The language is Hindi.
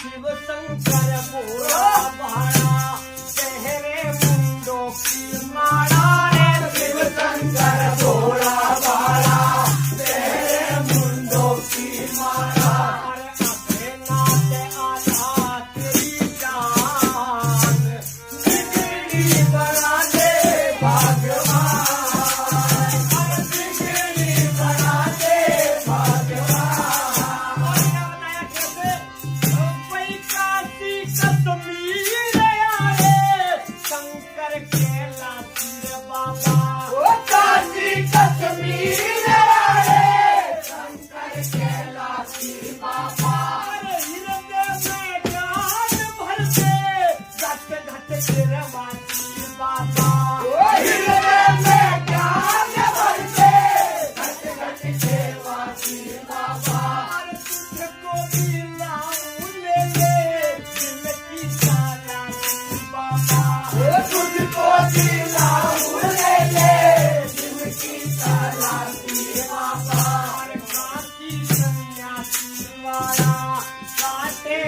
शिव शंकर भोला भाला तेरे मुंडों की माला रे शिव शंकर भोला भाला तेरे मुंडों की माला अरे अपने नाते आधा तेरी जान बिगड़ी बना दे भगवान अरे बिगड़ी बना दे भगवान और क्या बताया कैसे कोई काशी कश्मीर आए शंकर के लातीर बाबा ओ काशी कश्मीर आए शंकर के लातीर बाबा अरे हृदय में ज्ञान भर से घट घट गिरवाती बाबा ओ हृदय में ज्ञान भर से घट घट सेवाती बाबा अरे तुझको भी लाऊं ले ले दिल की चालाकी बाबा ओ तुझको दिलाऊं ले ले दिल की चालाकी बाबा अरे काशी सन्यासी वाला काटे